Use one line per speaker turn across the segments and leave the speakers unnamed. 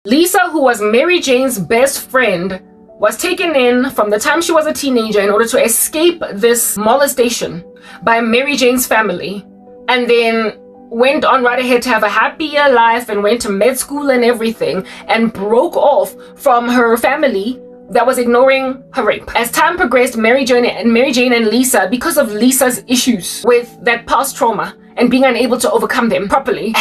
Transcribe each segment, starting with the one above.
Lisa, who was Mary Jane's best friend, was taken in from the time she was a teenager in order to escape this molestation by Mary Jane's family, and then went on right ahead to have a happier life and went to med school and everything, and broke off from her family that was ignoring her rape. As time progressed, Mary Jane and Lisa, because of Lisa's issues with that past trauma and being unable to overcome them properly,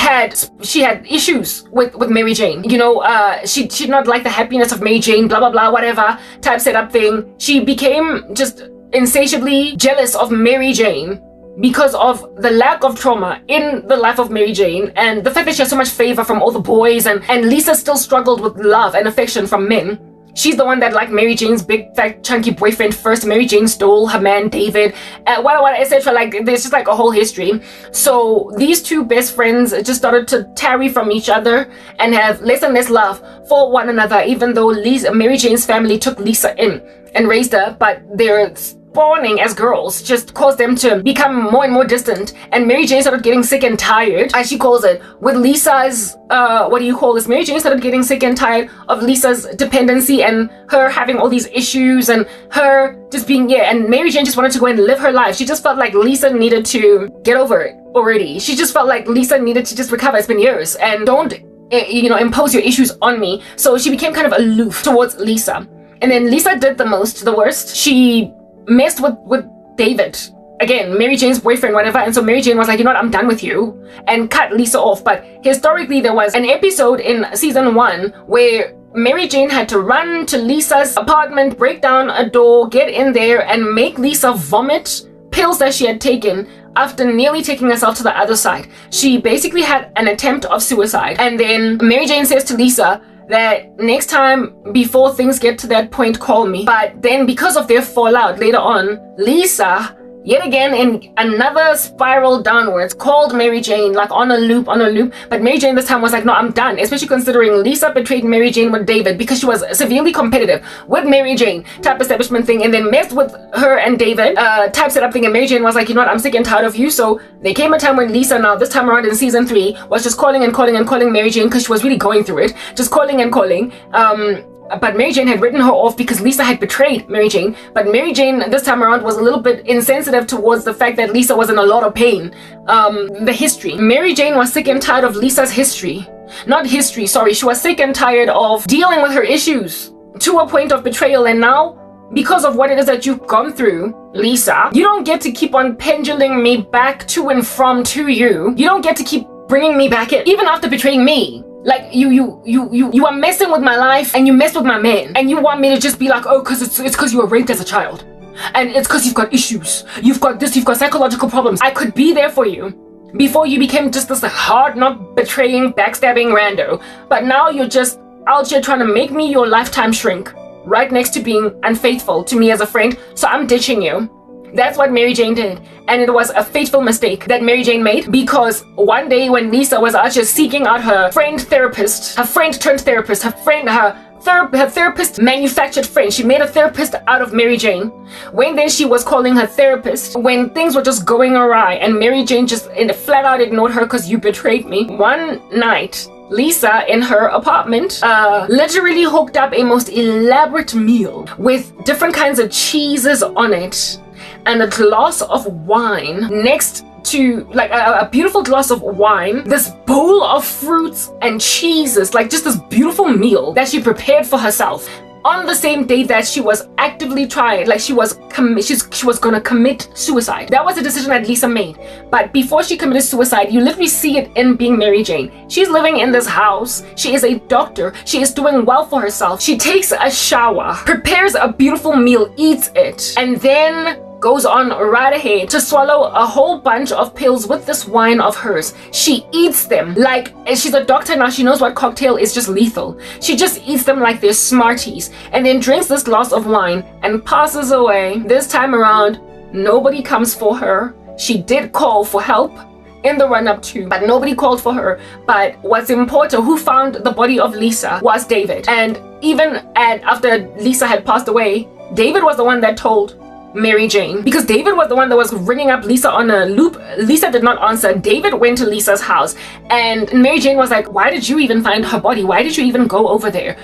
she had issues with Mary Jane. You know, she did not like the happiness of Mary Jane, blah blah blah, whatever type setup thing. She became just insatiably jealous of Mary Jane because of the lack of trauma in the life of Mary Jane and the fact that she had so much favor from all the boys, and Lisa still struggled with love and affection from men. She's the one that liked Mary Jane's big fat chunky boyfriend first. Mary Jane stole her man David, etc. Like, there's just like a whole history. So these two best friends just started to tarry from each other and have less and less love for one another, even though Mary Jane's family took Lisa in and raised her, but their spawning as girls just caused them to become more and more distant, and Mary Jane started getting sick and tired, as she calls it, with Lisa's Mary Jane started getting sick and tired of Lisa's dependency and her having all these issues and her just being, and Mary Jane just wanted to go and live her life. She just felt like Lisa needed to get over it already. She just felt like Lisa needed to just recover. It's been years, and don't impose your issues on me. So she became kind of aloof towards Lisa. And then Lisa did the worst. She messed with David, again, Mary Jane's boyfriend, whatever, and so Mary Jane was like, you know what, I'm done with you, and cut Lisa off. But historically, there was an episode in season 1 where Mary Jane had to run to Lisa's apartment, break down a door, get in there, and make Lisa vomit pills that she had taken after nearly taking herself to the other side. She basically had an attempt of suicide, and then Mary Jane says to Lisa that next time, before things get to that point, call me. But then because of their fallout later on, Lisa, yet again in another spiral downwards, called Mary Jane, like on a loop. But Mary Jane this time was like, no, I'm done. Especially considering Lisa betrayed Mary Jane with David because she was severely competitive with Mary Jane type establishment thing, and then messed with her and David type setup thing. And Mary Jane was like, you know what, I'm sick and tired of you. So there came a time when Lisa, now this time around in season 3, was just calling Mary Jane because she was really going through it. Just calling. But Mary Jane had written her off because Lisa had betrayed Mary Jane. But Mary Jane this time around was a little bit insensitive towards the fact that Lisa was in a lot of pain. The history. Mary Jane was sick and tired of Lisa's history. She was sick and tired of dealing with her issues to a point of betrayal. And now, because of what it is that you've gone through, Lisa, you don't get to keep on pendulum me back to and from to you. You don't get to keep bringing me back in, even after betraying me. Like, you are messing with my life, and you messed with my man, and you want me to just be like, oh, because it's because you were raped as a child, and it's because you've got issues, you've got psychological problems. I could be there for you before you became just this hard, not betraying, backstabbing rando, but now you're just out here trying to make me your lifetime shrink, right next to being unfaithful to me as a friend, so I'm ditching you. That's what Mary Jane did, and it was a fateful mistake that Mary Jane made, because one day when Lisa was out just seeking out her therapist manufactured friend, she made a therapist out of Mary Jane. When then she was calling her therapist, when things were just going awry, and Mary Jane just flat out ignored her because you betrayed me. One night, Lisa, in her apartment, literally hooked up a most elaborate meal with different kinds of cheeses on it, and a glass of wine next to, like, a beautiful glass of wine, this bowl of fruits and cheeses, like just this beautiful meal that she prepared for herself on the same day that she was actively trying, like she was gonna commit suicide. That was a decision that Lisa made. But before she committed suicide, you literally see it in being Mary Jane. She's living in this house. She is a doctor. She is doing well for herself. She takes a shower, prepares a beautiful meal, eats it, and then goes on right ahead to swallow a whole bunch of pills with this wine of hers. She eats them like, she's a doctor now, she knows what cocktail is just lethal. She just eats them like they're Smarties, and then drinks this glass of wine and passes away. This time around, nobody comes for her. She did call for help in the run-up to, but nobody called for her. But what's important, who found the body of Lisa was David. And even after Lisa had passed away, David was the one that told Mary Jane, because David was the one that was ringing up Lisa on a loop. Lisa did not answer. David went to Lisa's house, and Mary Jane was like, why did you even find her body? Why did you even go over there?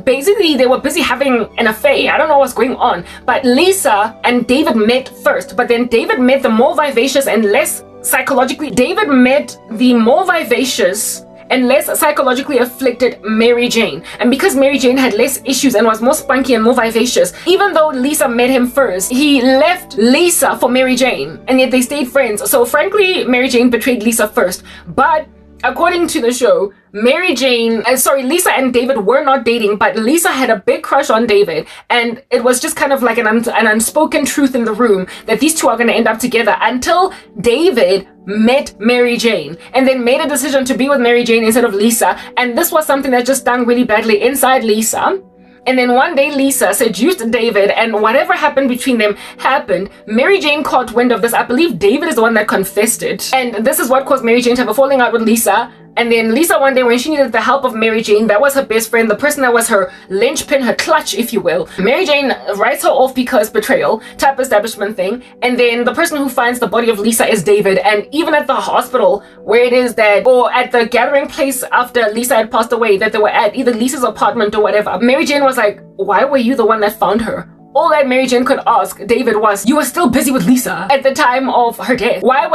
Basically, they were busy having an affair. I don't know what's going on. But Lisa and David met first, but then David met the more vivacious and less psychologically. David met the more vivacious and less psychologically afflicted Mary Jane. And because Mary Jane had less issues and was more spunky and more vivacious, even though Lisa met him first, he left Lisa for Mary Jane, and yet they stayed friends. So frankly, Mary Jane betrayed Lisa first. But according to the show, Lisa and David were not dating, but Lisa had a big crush on David, and it was just kind of like an unspoken truth in the room that these two are going to end up together until David met Mary Jane and then made a decision to be with Mary Jane instead of Lisa. And this was something that just stung really badly inside Lisa. And then one day Lisa seduced David, and whatever happened between them happened. Mary Jane caught wind of this. I believe David is the one that confessed it. And this is what caused Mary Jane to have a falling out with Lisa. And then Lisa one day, when she needed the help of Mary Jane, that was her best friend, the person that was her linchpin, her clutch, if you will. Mary Jane writes her off because betrayal, type establishment thing. And then the person who finds the body of Lisa is David. And even at the hospital where it is that, or at the gathering place after Lisa had passed away that they were at, either Lisa's apartment or whatever, Mary Jane was like, why were you the one that found her? All that Mary Jane could ask David was, you were still busy with Lisa at the time of her death. Why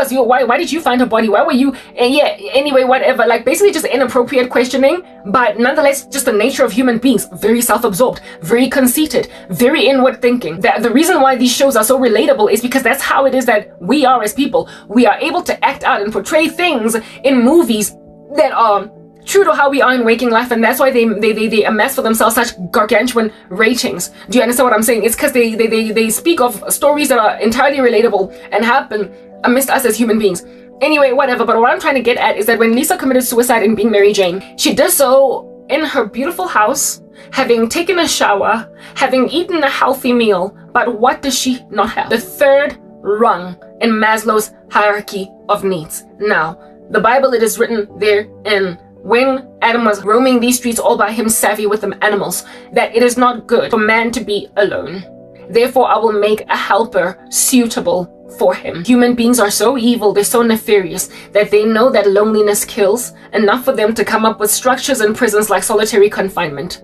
did you find her body? Why were you, anyway, whatever. Like basically just inappropriate questioning, but nonetheless, just the nature of human beings, very self-absorbed, very conceited, very inward thinking. The reason why these shows are so relatable is because that's how it is that we are as people. We are able to act out and portray things in movies that are true to how we are in waking life, and that's why they amass for themselves such gargantuan ratings. Do you understand what I'm saying? It's because they speak of stories that are entirely relatable and happen amidst us as human beings. Anyway, whatever, but what I'm trying to get at is that when Lisa committed suicide in being Mary Jane, she did so in her beautiful house, having taken a shower, having eaten a healthy meal, but what does she not have? The third rung in Maslow's hierarchy of needs. Now, the Bible, it is written there in when Adam was roaming these streets all by him, savvy with the animals, that it is not good for man to be alone. Therefore, I will make a helper suitable for him. Human beings are so evil, they're so nefarious, that they know that loneliness kills, enough for them to come up with structures and prisons like solitary confinement.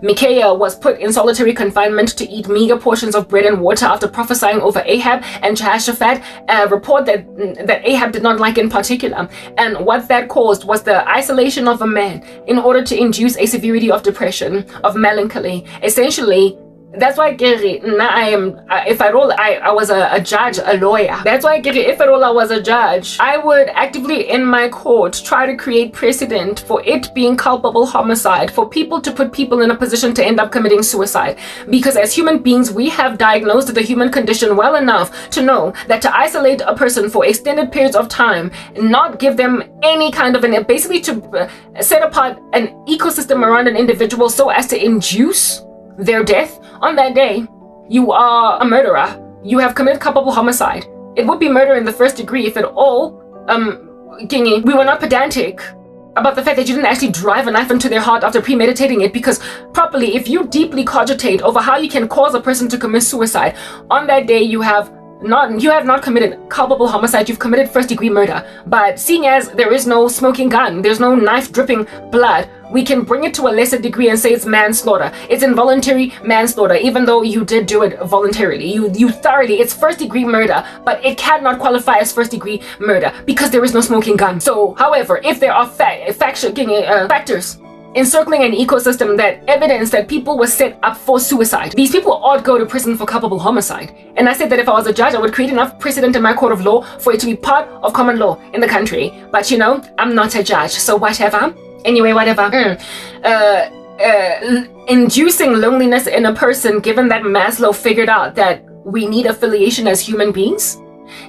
Micaiah was put in solitary confinement to eat meager portions of bread and water after prophesying over Ahab and Jehoshaphat, a report that Ahab did not like in particular. And what that caused was the isolation of a man in order to induce a severity of depression, of melancholy. Essentially, that's why if at all I was a judge, a lawyer. That's why if at all I was a judge, I would actively in my court try to create precedent for it being culpable homicide, for people to put people in a position to end up committing suicide. Because as human beings, we have diagnosed the human condition well enough to know that to isolate a person for extended periods of time, not give them any kind of basically to set apart an ecosystem around an individual so as to induce their death on that day, you are a murderer. You have committed culpable homicide. It would be murder in the first degree if at all, Kingy, we were not pedantic about the fact that you didn't actually drive a knife into their heart after premeditating it, because properly, if you deeply cogitate over how you can cause a person to commit suicide, on that day you have not committed culpable homicide, you've committed first-degree murder. But seeing as there is no smoking gun, there's no knife dripping blood, we can bring it to a lesser degree and say it's manslaughter. It's involuntary manslaughter, even though you did do it voluntarily. You thoroughly, it's first-degree murder, but it cannot qualify as first-degree murder because there is no smoking gun. So, however, if there are factors encircling an ecosystem that evidence that people were set up for suicide, these people ought go to prison for culpable homicide. And I said that if I was a judge, I would create enough precedent in my court of law for it to be part of common law in the country. But you know, I'm not a judge, so whatever. Anyway, whatever. Inducing loneliness in a person, given that Maslow figured out that we need affiliation as human beings.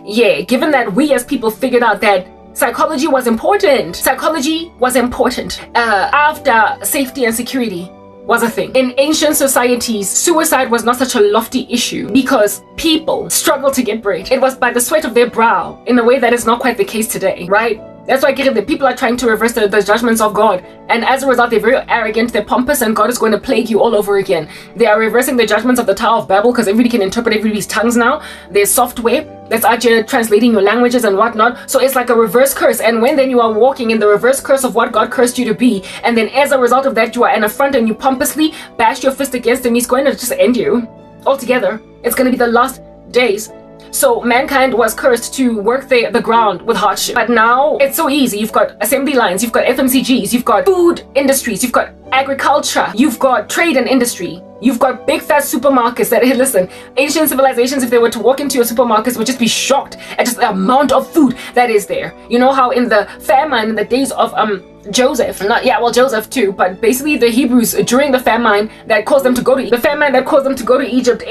Yeah, given that we as people figured out that psychology was important. Psychology was important after safety and security was a thing. In ancient societies, suicide was not such a lofty issue because people struggled to get bread. It was by the sweat of their brow in a way that is not quite the case today, right? That's why the people are trying to reverse the judgments of God. And as a result, they're very arrogant, they're pompous, and God is going to plague you all over again. They are reversing the judgments of the Tower of Babel because everybody can interpret everybody's tongues now. There's software that's out here translating your languages and whatnot. So it's like a reverse curse. And when then you are walking in the reverse curse of what God cursed you to be, and then as a result of that, you are an affront and you pompously bash your fist against him, he's going to just end you altogether. It's going to be the last days. So mankind was cursed to work the ground with hardship. But now it's so easy. You've got assembly lines, you've got FMCGs, you've got food industries, you've got agriculture, you've got trade and industry, you've got big fat supermarkets that, hey, listen, ancient civilizations, if they were to walk into your supermarkets, would just be shocked at just the amount of food that is there. You know how in the famine, in the days of Joseph, Joseph too, but basically the Hebrews during the famine that caused them to go to Egypt,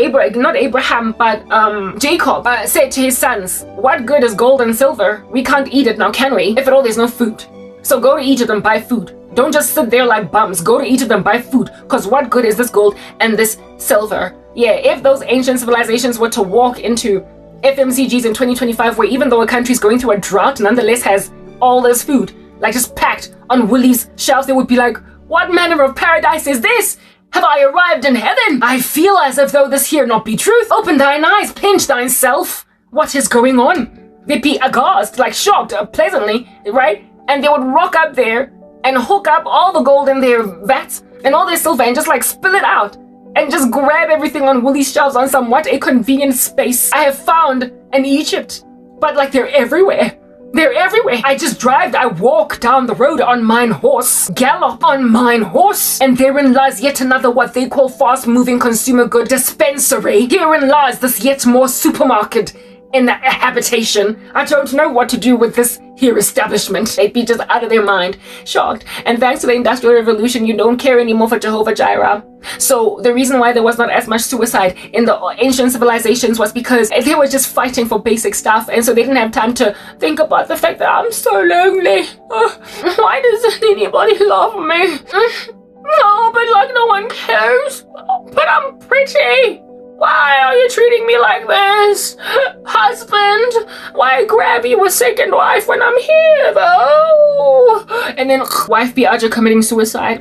Jacob said to his sons, what good is gold and silver? We can't eat it now, can we? If at all there's no food. So go to Egypt and buy food. Don't just sit there like bums. Go to Egypt and buy food, because what good is this gold and this silver? Yeah, if those ancient civilizations were to walk into FMCGs in 2025, where even though a country's going through a drought, nonetheless has all this food, like just packed on Woolies shelves, they would be like, what manner of paradise is this? Have I arrived in heaven? I feel as if though this here not be truth. Open thine eyes, pinch thine self. What is going on? They'd be aghast, like shocked, pleasantly, right? And they would rock up there and hook up all the gold in their vats and all their silver and just like spill it out and just grab everything on Woolies shelves on somewhat a convenient space I have found in Egypt. But like they're everywhere. They're everywhere. I walk down the road on mine horse, gallop on mine horse, and therein lies yet another what they call fast-moving consumer good dispensary. Herein lies this yet more supermarket in the habitation. I don't know what to do with this here establishment. They'd be just out of their mind, shocked. And thanks to the Industrial Revolution, you don't care anymore for Jehovah Jireh. So the reason why there was not as much suicide in the ancient civilizations was because they were just fighting for basic stuff, and so they didn't have time to think about the fact that I'm so lonely. Why doesn't anybody love me? No, but like no one cares. But I'm pretty. Why are you treating me like this? Husband, why grab you a second wife when I'm here though? And then wife be Aja committing suicide.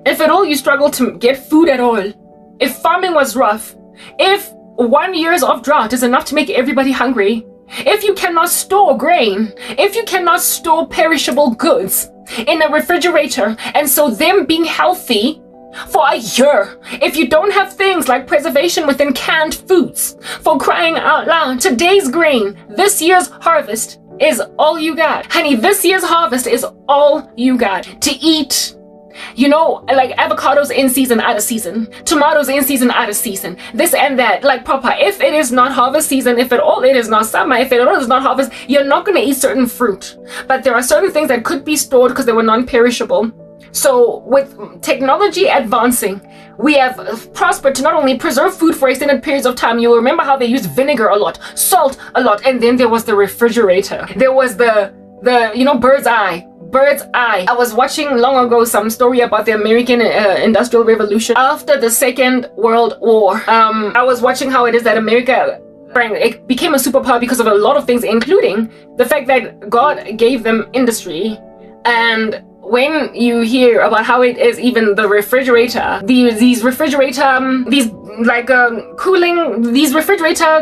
If at all you struggle to get food at all, if farming was rough, if 1 year of drought is enough to make everybody hungry, if you cannot store grain, if you cannot store perishable goods in a refrigerator, and so them being healthy for a year, if you don't have things like preservation within canned foods, for crying out loud, today's grain, this year's harvest is all you got. Honey, this year's harvest is all you got to eat. You know, like avocados in season, out of season. Tomatoes in season, out of season. This and that, like proper. If it is not harvest season, if at all it is not summer, if at all it is not harvest, you're not going to eat certain fruit. But there are certain things that could be stored because they were non-perishable. So with technology advancing, we have prospered to not only preserve food for extended periods of time. You'll remember how they used vinegar a lot, salt a lot, and then there was the refrigerator. There was the bird's eye. I was watching long ago some story about the American Industrial Revolution after the Second World War. I was watching how it is that America, it became a superpower because of a lot of things, including the fact that God gave them industry. And when you hear about how it is even the refrigerator, these refrigerator,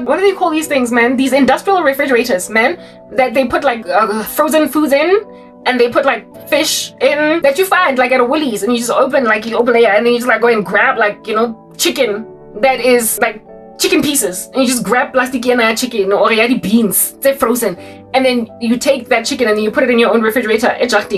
what do they call these things, man? These industrial refrigerators, man, that they put like frozen foods in, and they put like fish in that you find like at a Woolies, and you just open it, and then you just like go and grab chicken that is like chicken pieces, and you just grab plastic chicken or beans, they're frozen, and then you take that chicken and then you put it in your own refrigerator.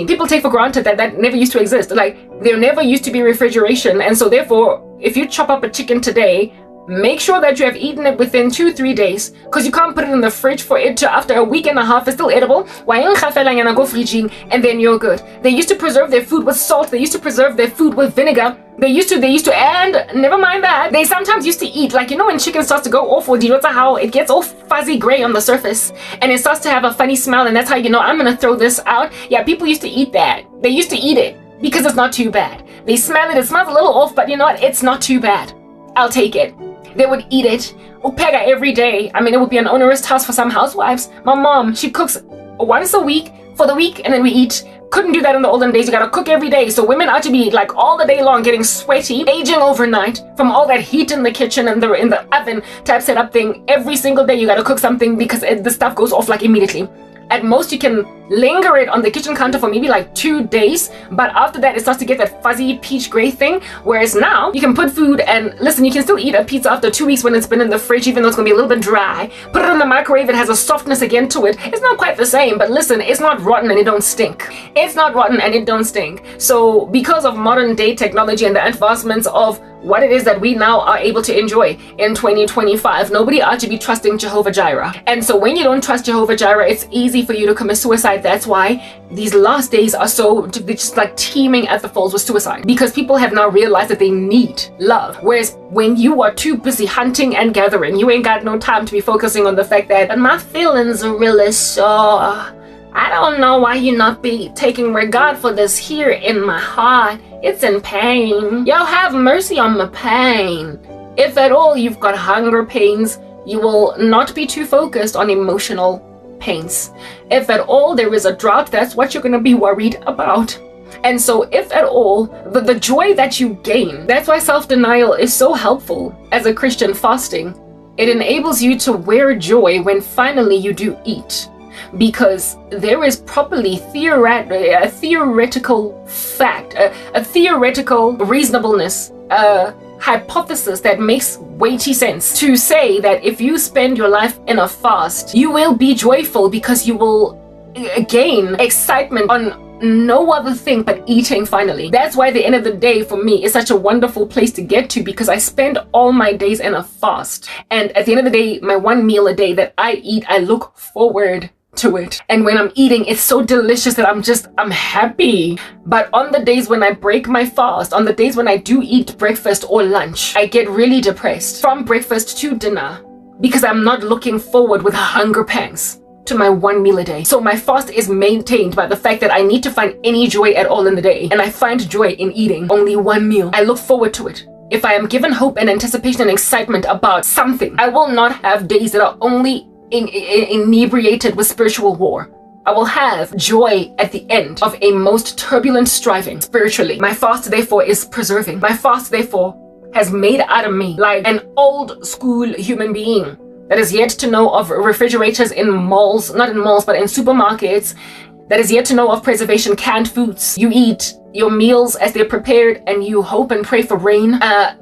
People take for granted that never used to exist. Like there never used to be refrigeration, and so therefore if you chop up a chicken today, make sure that you have eaten it within 2-3 days, because you can't put it in the fridge for it to, after a week and a half, it's still edible, and then you're good. They used to preserve their food with salt, they used to preserve their food with vinegar, they used to, and never mind that, they sometimes used to eat, when chicken starts to go off, or how it gets all fuzzy gray on the surface, and it starts to have a funny smell, and that's how you know, I'm gonna throw this out. Yeah, people used to eat that. They used to eat it, because it's not too bad. They smell it, it smells a little off, but you know what, it's not too bad. I'll take it. They would eat it, upega every day. I mean, it would be an onerous task for some housewives. My mom, she cooks once a week for the week and then we eat. Couldn't do that in the olden days. You gotta cook every day. So women are to be like all the day long getting sweaty, aging overnight from all that heat in the kitchen and in the oven type setup thing. Every single day you gotta cook something because the stuff goes off like immediately. At most you can linger it on the kitchen counter for maybe like 2 days, but after that it starts to get that fuzzy peach gray thing. Whereas now you can put food and listen, you can still eat a pizza after 2 weeks when it's been in the fridge, even though it's gonna be a little bit dry. Put it in the microwave, it has a softness again to it. It's not quite the same, but listen, it's not rotten and it don't stink. It's not rotten and it don't stink. So because of modern day technology and the advancements of what it is that we now are able to enjoy in 2025, nobody ought to be trusting Jehovah Jireh. And so when you don't trust Jehovah Jireh, it's easy for you to commit suicide. That's why these last days are so, they're just like teeming at the falls with suicide, because people have now realized that they need love. Whereas when you are too busy hunting and gathering, you ain't got no time to be focusing on the fact that my feelings are really sore. I don't know why you not be taking regard for this here in my heart. It's in pain. Yo, have mercy on my pain. If at all you've got hunger pains, you will not be too focused on emotional pains. If at all there is a drought, that's what you're going to be worried about. And so if at all, the joy that you gain, that's why self-denial is so helpful as a Christian fasting. It enables you to wear joy when finally you do eat. Because there is properly a theoretical fact, a theoretical reasonableness, a hypothesis that makes weighty sense to say that if you spend your life in a fast, you will be joyful because you will gain excitement on no other thing but eating finally. That's why the end of the day for me is such a wonderful place to get to, because I spend all my days in a fast. And at the end of the day, my one meal a day that I eat, I look forward to it. And when I'm eating, it's so delicious that I'm happy. But on the days when I break my fast, on the days when I do eat breakfast or lunch, I get really depressed from breakfast to dinner because I'm not looking forward with hunger pangs to my one meal a day. So my fast is maintained by the fact that I need to find any joy at all in the day. And I find joy in eating only one meal. I look forward to it. If I am given hope and anticipation and excitement about something, I will not have days that are only inebriated with spiritual war. I will have joy at the end of a most turbulent striving spiritually. My fast therefore is preserving. My fast therefore has made out of me like an old school human being that is yet to know of refrigerators in malls, not in malls, but in supermarkets, that is yet to know of preservation canned foods. You eat your meals as they're prepared and you hope and pray for rain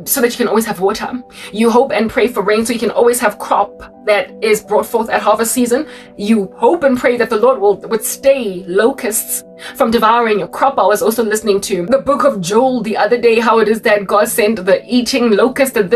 so that you can always have water. You hope and pray for rain so you can always have crop that is brought forth at harvest season. You hope and pray that the Lord would stay locusts from devouring your crop. I was also listening to the book of Joel the other day, how it is that God sent the eating locust that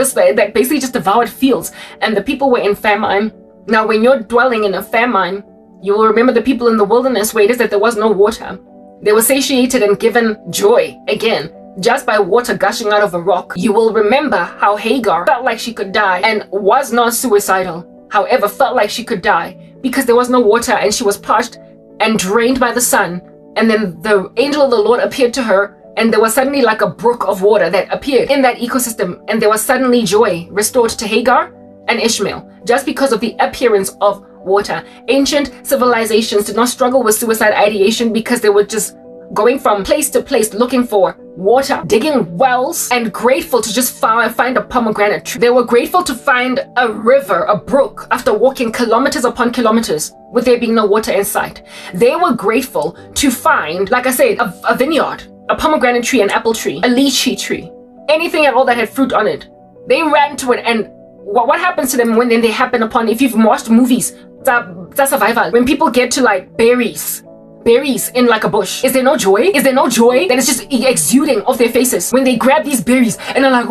basically just devoured fields and the people were in famine. Now when you're dwelling in a famine, you will remember the people in the wilderness where it is that there was no water. They were satiated and given joy again just by water gushing out of a rock. You will remember how Hagar felt like she could die and was not suicidal, however felt like she could die because there was no water and she was parched and drained by the sun. And then the angel of the Lord appeared to her and there was suddenly like a brook of water that appeared in that ecosystem, and there was suddenly joy restored to Hagar and Ishmael just because of the appearance of water. Ancient civilizations did not struggle with suicide ideation because they were just going from place to place looking for water, digging wells, and grateful to just find a pomegranate tree. They were grateful to find a river, a brook, after walking kilometers upon kilometers with there being no water in sight. They were grateful to find, like I said, a vineyard, a pomegranate tree, an apple tree, a lychee tree, anything at all that had fruit on it. They ran to it, and what happens to them when they happen upon, if you've watched movies, that's survival. When people get to like berries in like a bush, is there no joy? Is there no joy that is just exuding off their faces when they grab these berries and they're like,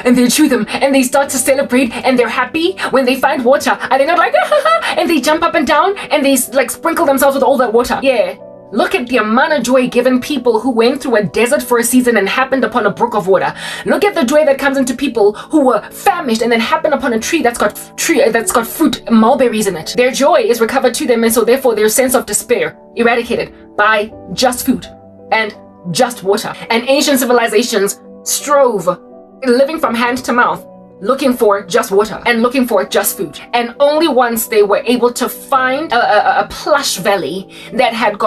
and they chew them and they start to celebrate and they're happy when they find water? Are they not like, and they jump up and down and they like sprinkle themselves with all that water? Yeah. Look at the amount of joy given people who went through a desert for a season and happened upon a brook of water. Look at the joy that comes into people who were famished and then happened upon a tree that's got fruit, mulberries in it. Their joy is recovered to them, and so therefore their sense of despair eradicated by just food and just water. And ancient civilizations strove, living from hand to mouth, looking for just water and looking for just food. And only once they were able to find a plush valley that had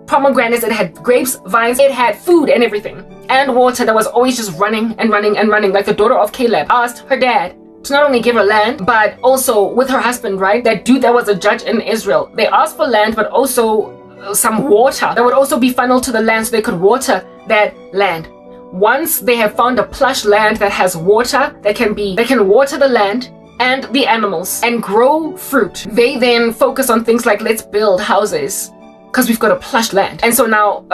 pomegranates, it had grapes, vines, it had food and everything, and water that was always just running and running and running. Like the daughter of Caleb asked her dad to not only give her land, but also with her husband, right? That dude that was a judge in Israel. They asked for land, but also some water that would also be funneled to the land so they could water that land. Once they have found a plush land that has water that can water the land and the animals and grow fruit, they then focus on things like, let's build houses because we've got a plush land. And so now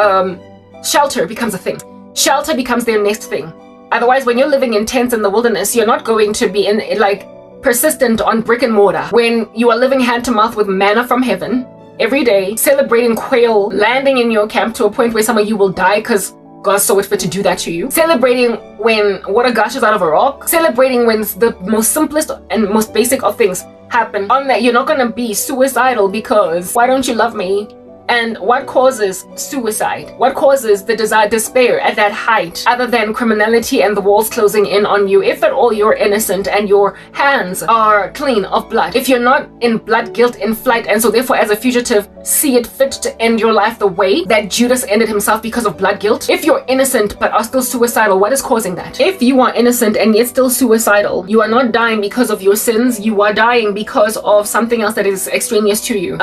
shelter becomes a thing. Shelter becomes their next thing. Otherwise, when you're living in tents in the wilderness, you're not going to be in like persistent on brick and mortar. When you are living hand to mouth with manna from heaven every day, celebrating quail landing in your camp to a point where some of you will die because God saw it fit to do that to you. Celebrating when water gushes out of a rock. Celebrating when the most simplest and most basic of things happen. On that, you're not going to be suicidal because why don't you love me? And what causes suicide? What causes the despair at that height other than criminality and the walls closing in on you? If at all you're innocent and your hands are clean of blood. If you're not in blood guilt in flight, and so therefore as a fugitive see it fit to end your life the way that Judas ended himself because of blood guilt. If you're innocent but are still suicidal, what is causing that? If you are innocent and yet still suicidal, you are not dying because of your sins, you are dying because of something else that is extraneous to you.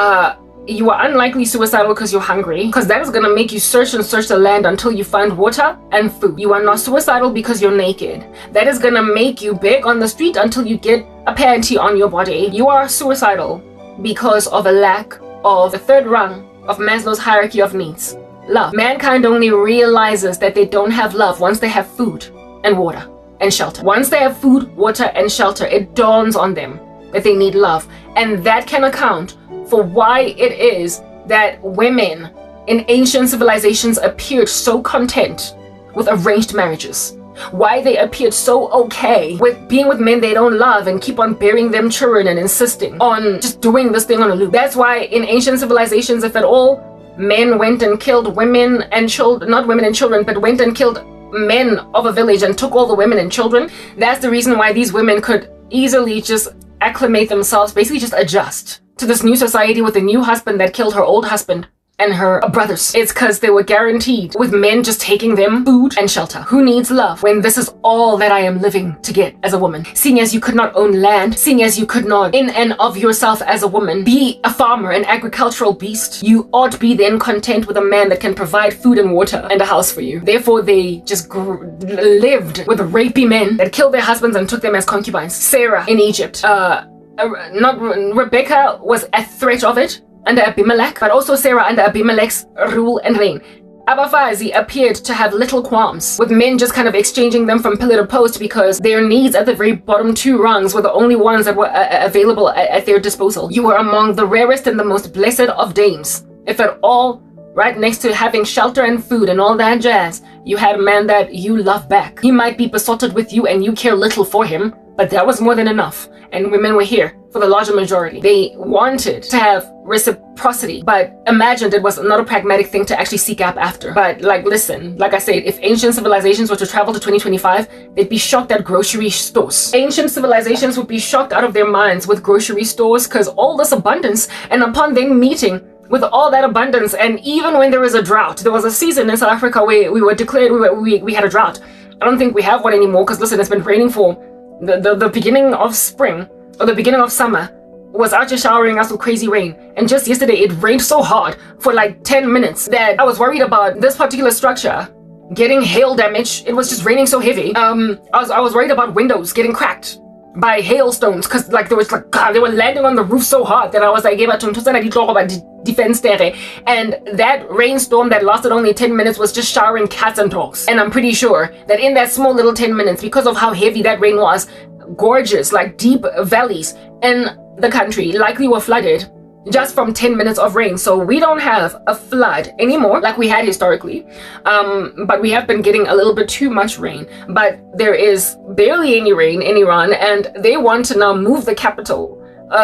You are unlikely suicidal because you're hungry, because that is going to make you search and search the land until you find water and food. You are not suicidal because you're naked. That is going to make you beg on the street until you get a panty on your body. You are suicidal because of a lack of the third rung of Maslow's hierarchy of needs. Love. Mankind only realizes that they don't have love once they have food and water and shelter. Once they have food, water, and shelter, it dawns on them that they need love. And that can account for why it is that women in ancient civilizations appeared so content with arranged marriages. Why they appeared so okay with being with men they don't love and keep on bearing them children and insisting on just doing this thing on a loop. That's why in ancient civilizations, if at all, men went and killed women and children, not women and children, but went and killed men of a village and took all the women and children. That's the reason why these women could easily just acclimate themselves, basically just adjust to this new society with a new husband that killed her old husband and her brothers. It's because they were guaranteed with men just taking them food and shelter. Who needs love when this is all that I am living to get as a woman? Seeing as you could not own land, seeing as you could not in and of yourself as a woman be a farmer, an agricultural beast, you ought to be then content with a man that can provide food and water and a house for you. Therefore they just lived with rapey men that killed their husbands and took them as concubines. Sarah in Egypt, Rebecca was a threat of it under Abimelech, but also Sarah under Abimelech's rule and reign. Abafazi appeared to have little qualms with men just kind of exchanging them from pillar to post because their needs at the very bottom two rungs were the only ones that were available at their disposal. You were among the rarest and the most blessed of dames. If at all, right next to having shelter and food and all that jazz, you had a man that you love back. He might be besotted with you and you care little for him, but that was more than enough. And women were here for the larger majority. They wanted to have reciprocity, but imagined it was not a pragmatic thing to actually seek out after. But like, listen, like I said, if ancient civilizations were to travel to 2025, they'd be shocked at grocery stores. Ancient civilizations would be shocked out of their minds with grocery stores because all this abundance, and upon them meeting with all that abundance, and even when there is a drought, there was a season in South Africa where we were declared we had a drought. I don't think we have one anymore because listen, it's been raining for the beginning of spring or the beginning of summer was out just showering us with crazy rain, and just yesterday it rained so hard for like 10 minutes that I was worried about this particular structure getting hail damage. It was just raining so heavy. I was worried about windows getting cracked by hailstones because like there was like God, they were landing on the roof so hard that I was like defense there. And that rainstorm that lasted only 10 minutes was just showering cats and dogs. And I'm pretty sure that in that small little 10 minutes, because of how heavy that rain was, gorgeous, like deep valleys in the country likely were flooded just from 10 minutes of rain. So we don't have a flood anymore like we had historically, but we have been getting a little bit too much rain. But there is barely any rain in Iran, and they want to now move the capital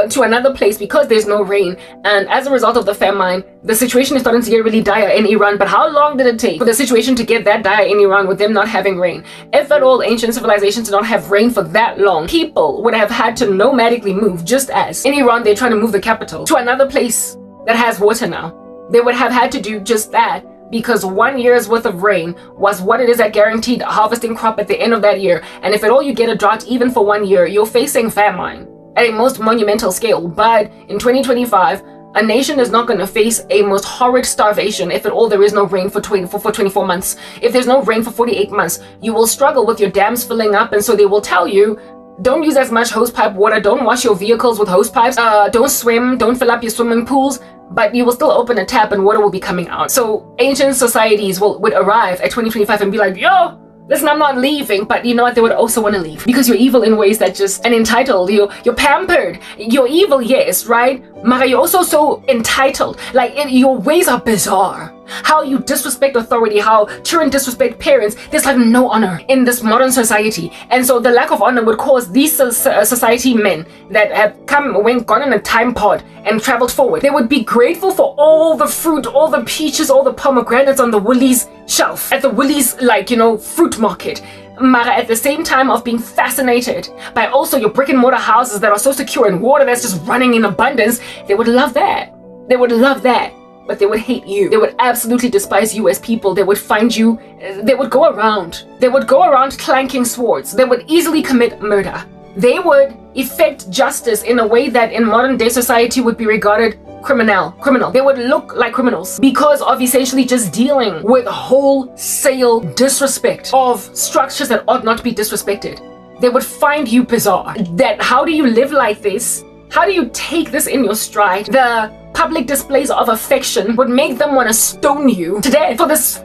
to another place because there's no rain. And as a result of the famine, the situation is starting to get really dire in Iran. But how long did it take for the situation to get that dire in Iran with them not having rain? If at all ancient civilizations did not have rain for that long, people would have had to nomadically move, just as in Iran they're trying to move the capital to another place that has water now. They would have had to do just that, because 1 year's worth of rain was what it is that guaranteed harvesting crop at the end of that year. And if at all you get a drought even for 1 year, you're facing famine at a most monumental scale. But in 2025, a nation is not going to face a most horrid starvation if at all there is no rain for 24 months. If there's no rain for 48 months, you will struggle with your dams filling up, and so they will tell you, don't use as much hosepipe water, don't wash your vehicles with hosepipes, don't swim, don't fill up your swimming pools, but you will still open a tap and water will be coming out. So ancient societies would arrive at 2025 and be like, yo, listen, I'm not leaving, but you know what? They would also want to leave because you're evil in ways that just, and entitled, you're pampered. You're evil, yes, right? Mara, you're also so entitled. Like, your ways are bizarre. How you disrespect authority, how children disrespect parents. There's like no honor in this modern society. And so the lack of honor would cause these society men that have gone in a time pod and traveled forward. They would be grateful for all the fruit, all the peaches, all the pomegranates on the Woolies shelf, at the Woolies, fruit market. Mara, at the same time of being fascinated by also your brick and mortar houses that are so secure and water that's just running in abundance, they would love that. They would love that. But they would hate you. They would absolutely despise you as people. They would find you, they would go around. They would go around clanking swords. They would easily commit murder. They would effect justice in a way that in modern day society would be regarded criminal. They would look like criminals because of essentially just dealing with wholesale disrespect of structures that ought not to be disrespected. They would find you bizarre. That how do you live like this? How do you take this in your stride? The public displays of affection would make them want to stone you to death for this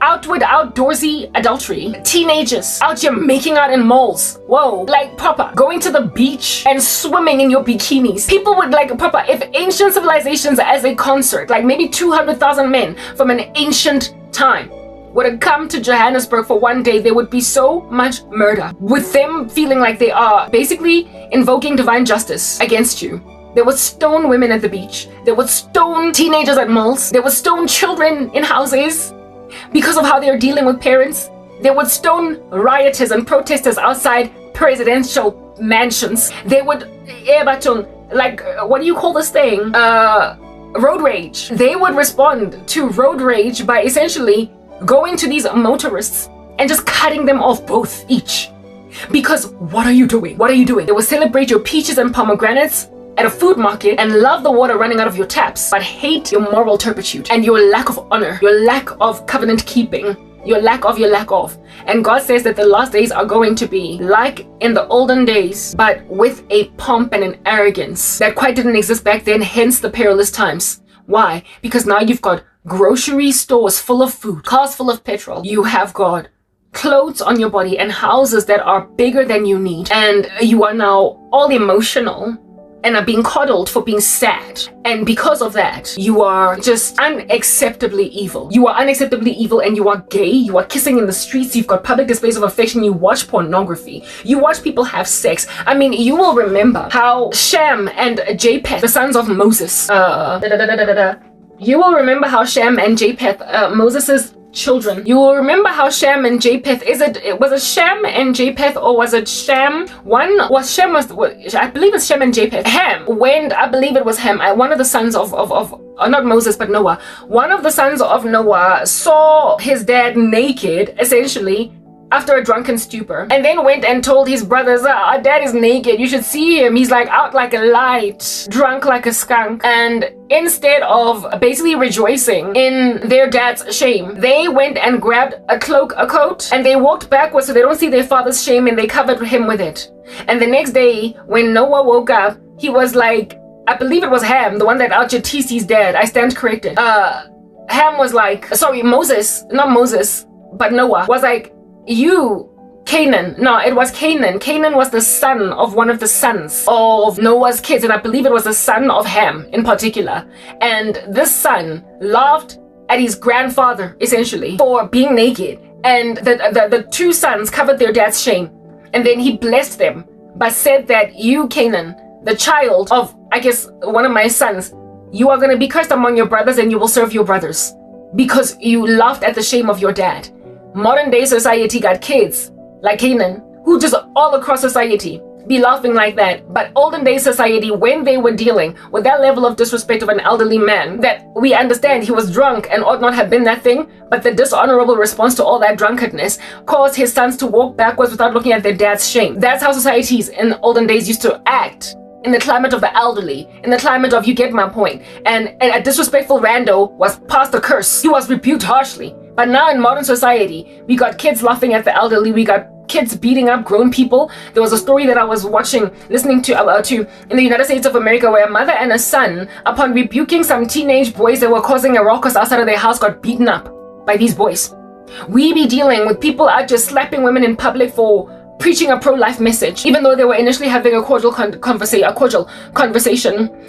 outdoorsy adultery. Teenagers out here making out in malls. Whoa, like proper. Going to the beach and swimming in your bikinis. People would like proper, if ancient civilizations as a concert, like maybe 200,000 men from an ancient time would have come to Johannesburg for one day, there would be so much murder, with them feeling like they are basically invoking divine justice against you. They would stone women at the beach. They would stone teenagers at malls. They would stone children in houses because of how they're dealing with parents. They would stone rioters and protesters outside presidential mansions. They would, what do you call this thing? Road rage. They would respond to road rage by essentially going to these motorists and just cutting them off each. Because what are you doing? What are you doing? They will celebrate your peaches and pomegranates at a food market and love the water running out of your taps, but hate your moral turpitude and your lack of honor, your lack of covenant keeping, your lack of. And God says that the last days are going to be like in the olden days, but with a pomp and an arrogance that quite didn't exist back then, hence the perilous times. Why? Because now you've got grocery stores full of food, cars full of petrol. You have got clothes on your body and houses that are bigger than you need. And you are now all emotional and are being coddled for being sad. And because of that, you are just unacceptably evil. You are unacceptably evil, and you are gay. You are kissing in the streets. You've got public displays of affection. You watch pornography. You watch people have sex. I mean, you will remember how Shem and Japheth, the sons of Moses, you will remember how Shem and Japheth, Moses's children. You will remember how Shem and Japheth, was it Shem and Japheth, or was it Shem? I believe it's Shem and Japheth. I believe it was Ham. One of the sons of not Moses, but Noah. One of the sons of Noah saw his dad naked, essentially, after a drunken stupor, and then went and told his brothers, our dad is naked, you should see him, he's like out like a light, drunk like a skunk. And instead of basically rejoicing in their dad's shame, they went and grabbed a coat, and they walked backwards so they don't see their father's shame, and they covered him with it. And the next day, when Noah woke up, he was like, I believe it was Ham, the one that Al-Jatisi's dad, I stand corrected. Ham was like, sorry, Moses, not Moses, but Noah, was like, it was Canaan. Canaan was the son of one of the sons of Noah's kids, and I believe it was the son of Ham in particular. And this son laughed at his grandfather, essentially, for being naked. And the two sons covered their dad's shame. And then he blessed them but said that you, Canaan, the child of, I guess, one of my sons, you are going to be cursed among your brothers and you will serve your brothers because you laughed at the shame of your dad. Modern day society got kids like Canaan who just all across society be laughing like that. But olden day society, when they were dealing with that level of disrespect of an elderly man, that we understand he was drunk and ought not have been that thing, but the dishonorable response to all that drunkenness caused his sons to walk backwards without looking at their dad's shame. That's how societies in olden days used to act. In the climate of the elderly, in the climate of, you get my point. And a disrespectful rando was passed a curse. He was rebuked harshly. But now in modern society, we got kids laughing at the elderly. We got kids beating up grown people. There was a story that I was listening to in the United States of America, where a mother and a son, upon rebuking some teenage boys that were causing a ruckus outside of their house, got beaten up by these boys. We be dealing with people out just slapping women in public for preaching a pro-life message, even though they were initially having a cordial conversation.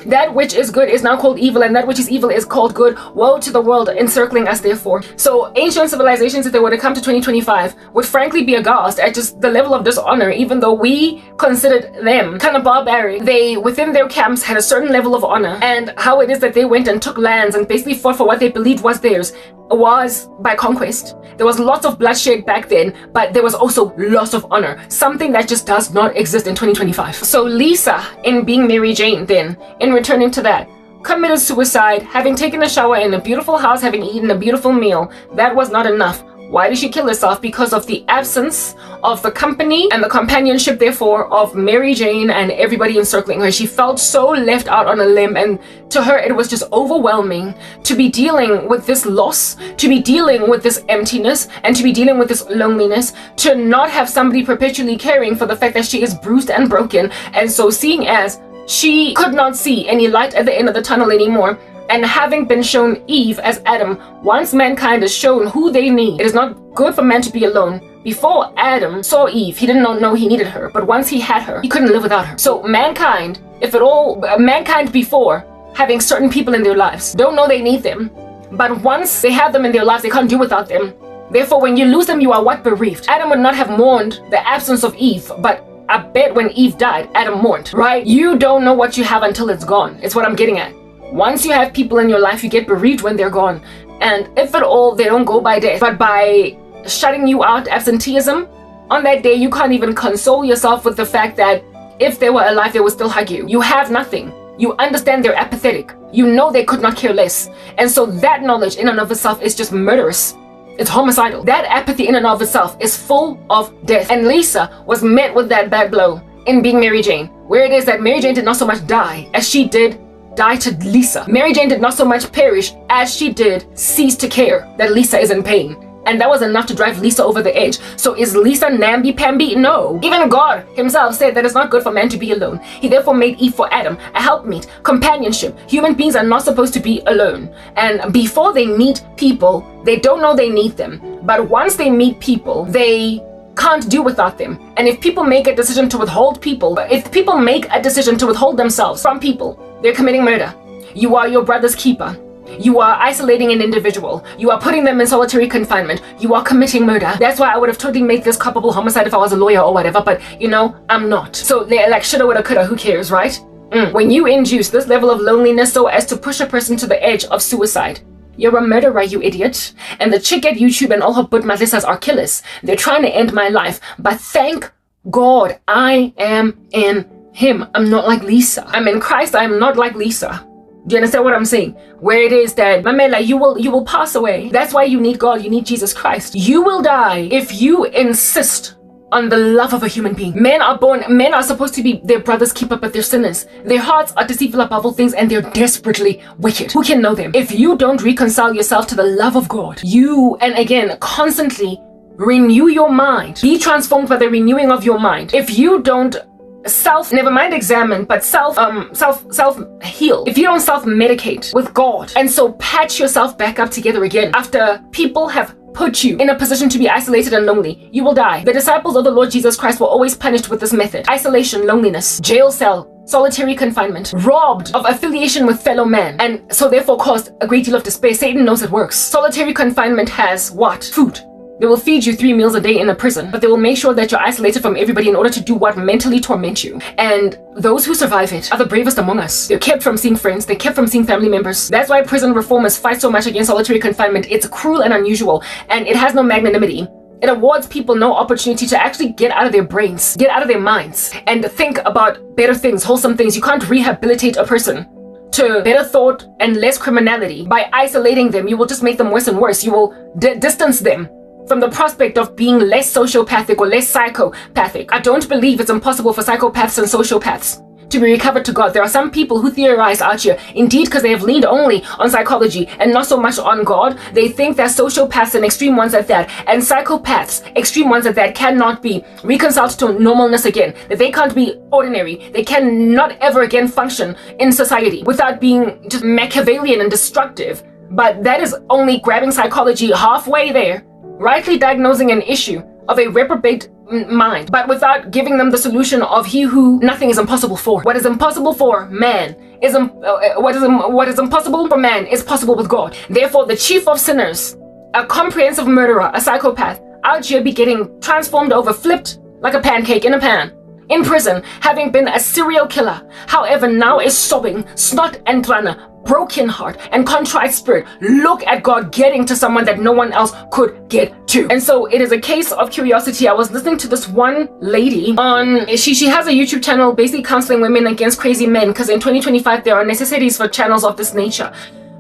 That which is good is now called evil, and that which is evil is called good. Woe to the world encircling us, therefore. So ancient civilizations, if they were to come to 2025, would frankly be aghast at just the level of dishonor, even though we considered them kind of barbaric. They, within their camps, had a certain level of honor, and how it is that they went and took lands and basically fought for what they believed was theirs was by conquest. There was lots of bloodshed back then, but there was also lots of honor, something that just does not exist in 2025. So Lisa, in being Mary Jane then, in returning to that, committed suicide, having taken a shower in a beautiful house, having eaten a beautiful meal. That was not enough. Why did she kill herself? Because of the absence of the company and the companionship, therefore, of Mary Jane and everybody encircling her. She felt so left out on a limb, and to her it was just overwhelming to be dealing with this loss, to be dealing with this emptiness, and to be dealing with this loneliness, to not have somebody perpetually caring for the fact that she is bruised and broken. And so, seeing as she could not see any light at the end of the tunnel anymore, and having been shown Eve as Adam, once mankind is shown who they need, it is not good for man to be alone. Before Adam saw Eve, he did not know he needed her, but once he had her, he couldn't live without her. So mankind, if at all, mankind before having certain people in their lives, don't know they need them, but once they have them in their lives, they can't do without them. Therefore, when you lose them, you are what? Bereaved. Adam would not have mourned the absence of Eve, but I bet when Eve died, Adam mourned, right? You don't know what you have until it's gone. It's what I'm getting at. Once you have people in your life, you get bereaved when they're gone. And if at all, they don't go by death, but by shutting you out, absenteeism. On that day, you can't even console yourself with the fact that if they were alive, they would still hug you. You have nothing. You understand they're apathetic. You know they could not care less. And so that knowledge in and of itself is just murderous. It's homicidal. That apathy in and of itself is full of death. And Lisa was met with that bad blow in being Mary Jane, where it is that Mary Jane did not so much die as she did die to Lisa. Mary Jane did not so much perish as she did cease to care that Lisa is in pain. And that was enough to drive Lisa over the edge. So is Lisa namby-pamby? No. Even God himself said that it's not good for man to be alone. He therefore made Eve for Adam, a helpmeet, companionship. Human beings are not supposed to be alone. And before they meet people, they don't know they need them. But once they meet people, they can't do without them. And if people make a decision to withhold themselves from people, they're committing murder. You are your brother's keeper. You are isolating an individual. You are putting them in solitary confinement. You are committing murder. That's why I would have totally made this culpable homicide if I was a lawyer or whatever, but you know, I'm not. So they're like, shoulda, woulda, coulda, who cares, right? When you induce this level of loneliness so as to push a person to the edge of suicide, you're a murderer, you idiot. And the chick at YouTube and all her butt madlisas are killers. They're trying to end my life. But thank God I am in Him. I'm not like Lisa. I'm in Christ. I am not like Lisa. Do you understand what I'm saying? Where it is that, Mamela, you will pass away. That's why you need God. You need Jesus Christ. You will die if you insist on the love of a human being. Men are supposed to be their brother's keeper, but they're sinners. Their hearts are deceitful above all things, and they're desperately wicked. Who can know them? If you don't reconcile yourself to the love of God, and again, constantly renew your mind. Be transformed by the renewing of your mind. If you don't examine, but self-heal. If you don't self-medicate with God, and so patch yourself back up together again after people have put you in a position to be isolated and lonely, you will die. The disciples of the Lord Jesus Christ were always punished with this method: isolation, loneliness, jail cell, solitary confinement, robbed of affiliation with fellow man, and so therefore caused a great deal of despair. Satan knows it works. Solitary confinement has what? Food. They will feed you 3 meals a day in a prison, but they will make sure that you're isolated from everybody in order to do what? Mentally torment you. And those who survive it are the bravest among us. They're kept from seeing friends. They're kept from seeing family members. That's why prison reformers fight so much against solitary confinement. It's cruel and unusual, and it has no magnanimity. It awards people no opportunity to actually get out of their brains, get out of their minds, and think about better things, wholesome things. You can't rehabilitate a person to better thought and less criminality by isolating them. You will just make them worse and worse. You will distance them from the prospect of being less sociopathic or less psychopathic. I don't believe it's impossible for psychopaths and sociopaths to be recovered to God. There are some people who theorize out here, indeed, because they have leaned only on psychology and not so much on God. They think that sociopaths and extreme ones at that, and psychopaths, extreme ones at that, cannot be reconciled to normalness again, that they can't be ordinary, they cannot ever again function in society without being just Machiavellian and destructive. But that is only grabbing psychology halfway there, rightly diagnosing an issue of a reprobate mind, but without giving them the solution of he who nothing is impossible for. What is impossible for man is what is impossible for man is possible with God. Therefore, the chief of sinners, a comprehensive murderer, a psychopath, out here be getting transformed over, flipped like a pancake in a pan, in prison, having been a serial killer. However, now is sobbing, snot and trana, broken heart and contrite spirit. Look at God getting to someone that no one else could get to. And so it is a case of curiosity. I was listening to this one lady on, she has a YouTube channel basically counseling women against crazy men, because in 2025 there are necessities for channels of this nature,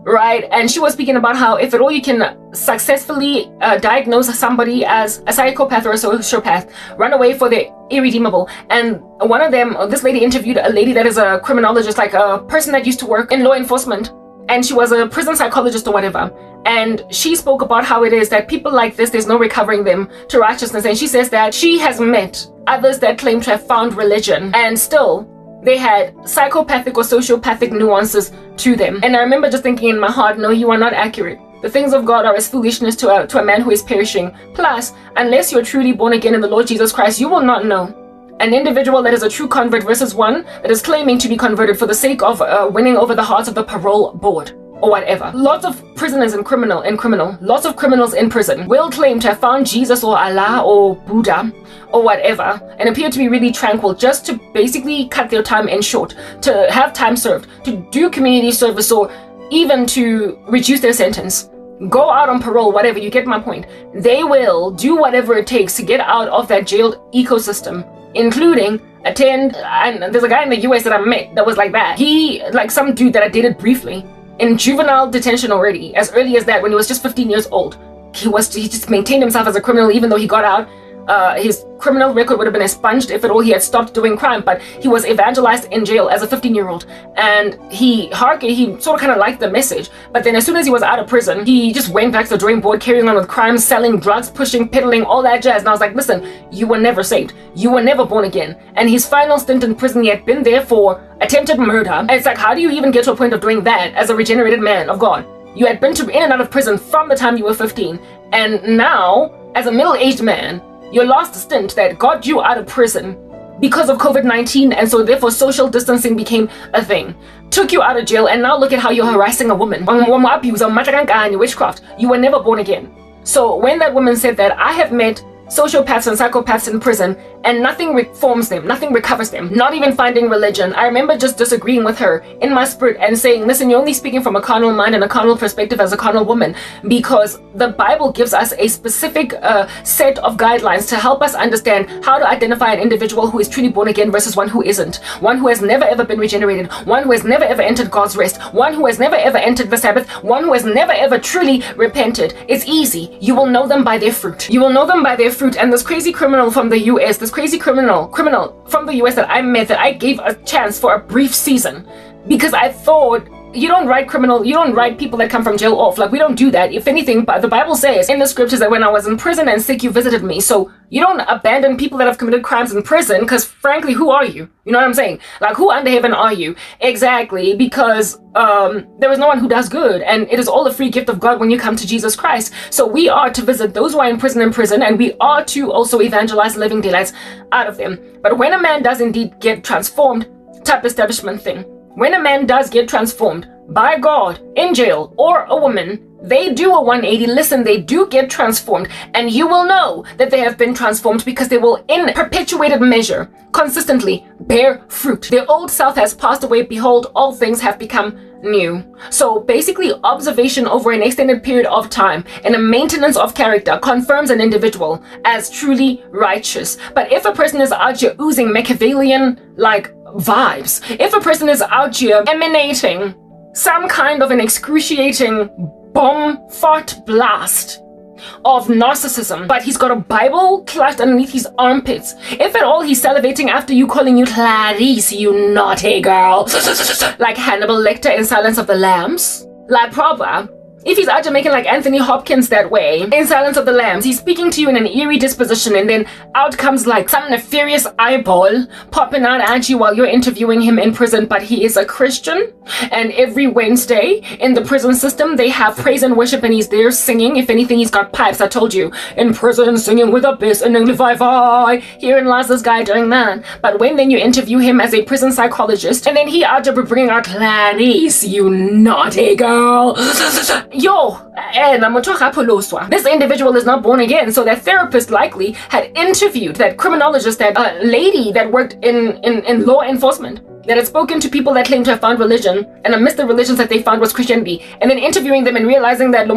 right? And she was speaking about how if at all you can successfully diagnose somebody as a psychopath or a sociopath, run away for the irredeemable. And one of them, this lady interviewed a lady that is a criminologist, like a person that used to work in law enforcement, and she was a prison psychologist or whatever. And she spoke about how it is that people like this, there's no recovering them to righteousness. And she says that she has met others that claim to have found religion, and still they had psychopathic or sociopathic nuances to them. And I remember just thinking in my heart, no, you are not accurate. The things of God are as foolishness to a man who is perishing. Plus, unless you're truly born again in the Lord Jesus Christ, you will not know. An individual that is a true convert versus one that is claiming to be converted for the sake of winning over the hearts of the parole board or whatever. Lots of prisoners and lots of criminals in prison will claim to have found Jesus or Allah or Buddha or whatever and appear to be really tranquil, just to basically cut their time in short, to have time served, to do community service, or even to reduce their sentence, go out on parole, whatever. You get my point. They will do whatever it takes to get out of that jailed ecosystem, including attend, and there's a guy in the US that I met that was like that. He, like some dude that I dated briefly, in juvenile detention already, as early as that, when he was just 15 years old. He just maintained himself as a criminal, even though he got out. His criminal record would have been expunged if at all he had stopped doing crime, but he was evangelized in jail as a 15-year-old, and he sort of kind of liked the message. But then as soon as he was out of prison, he just went back to the drawing board, carrying on with crimes, selling drugs, pushing, peddling, all that jazz. And I was like, listen, you were never saved, you were never born again. And his final stint in prison, he had been there for attempted murder. And it's like, how do you even get to a point of doing that as a regenerated man of God? You had been in and out of prison from the time you were 15, and now as a middle-aged man, your last stint that got you out of prison because of COVID-19, and so therefore social distancing became a thing, took you out of jail, and now look at how you're harassing a woman. Witchcraft. You were never born again. So when that woman said that, I have met sociopaths and psychopaths in prison, and nothing reforms them, nothing recovers them, not even finding religion. I remember just disagreeing with her in my spirit and saying, listen, you're only speaking from a carnal mind and a carnal perspective as a carnal woman, because the Bible gives us a specific set of guidelines to help us understand how to identify an individual who is truly born again versus one who isn't, one who has never ever been regenerated, one who has never ever entered God's rest, one who has never ever entered the Sabbath, one who has never ever truly repented. It's easy. You will know them by their fruit. You will know them by their fruit. And this crazy criminal from the US, this crazy criminal from the US that I met, that I gave a chance for a brief season, because I thought, you don't write people that come from jail off. Like, we don't do that. If anything, but the Bible says in the scriptures that when I was in prison and sick, you visited me. So you don't abandon people that have committed crimes in prison, because frankly, who are you? You know what I'm saying? Like, who under heaven are you? Exactly, because there is no one who does good, and it is all a free gift of God when you come to Jesus Christ. So we are to visit those who are in prison, and we are to also evangelize living daylights out of them. But when a man does indeed get transformed, type establishment thing, when a man does get transformed by God in jail, or a woman they do a 180. Listen, they do get transformed, and you will know that they have been transformed because they will, in perpetuated measure, consistently bear fruit. Their old self has passed away. Behold, all things have become new. So basically, observation over an extended period of time and a maintenance of character confirms an individual as truly righteous. But if a person is out here oozing Machiavellian like vibes, if a person is out here emanating some kind of an excruciating bomb fart blast of narcissism, but he's got a Bible clutched underneath his armpits, if at all he's salivating after you, calling you Clarice, you naughty girl, like Hannibal Lecter in Silence of the Lambs, like Proverb, if he's out making like Anthony Hopkins that way in Silence of the Lambs, he's speaking to you in an eerie disposition, and then out comes like some nefarious eyeball popping out at you while you're interviewing him in prison. But he is a Christian, and every Wednesday in the prison system they have praise and worship, and he's there singing. If anything, he's got pipes. I told you, in prison singing with a bass and a herein lies this guy doing that. But when then you interview him as a prison psychologist, and then he out there bringing out Clarice, you naughty girl. Yo, and I'm this individual is not born again. So that therapist likely had interviewed that criminologist, that lady that worked in law enforcement, that had spoken to people that claimed to have found religion, and amidst the religions that they found was Christianity, and then interviewing them and realizing that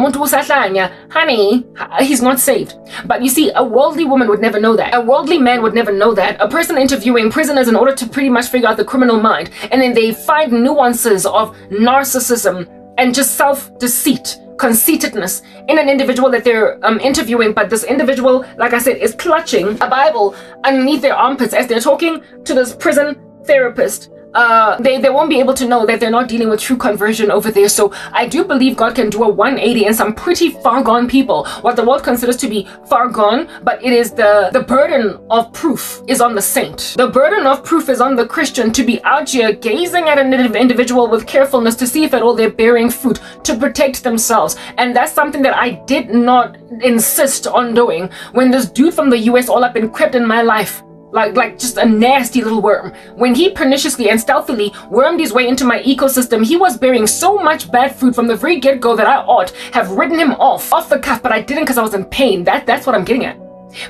honey, he's not saved. But you see, a worldly woman would never know that. A worldly man would never know that. A person interviewing prisoners in order to pretty much figure out the criminal mind, and then they find nuances of narcissism and just self-deceit, conceitedness in an individual that they're interviewing. But this individual, like I said, is clutching a Bible underneath their armpits as they're talking to this prison therapist. They won't be able to know that they're not dealing with true conversion over there. So I do believe God can do a 180 in some pretty far gone people, what the world considers to be far gone, but it is the burden of proof is on the saint. The burden of proof is on the Christian to be out here gazing at an individual with carefulness to see if at all they're bearing fruit, to protect themselves. And that's something that I did not insist on doing when this dude from the US all up and crept in my life. Like just a nasty little worm. When he perniciously and stealthily wormed his way into my ecosystem, he was bearing so much bad fruit from the very get-go that I ought have written him off the cuff, but I didn't because I was in pain. That's what I'm getting at.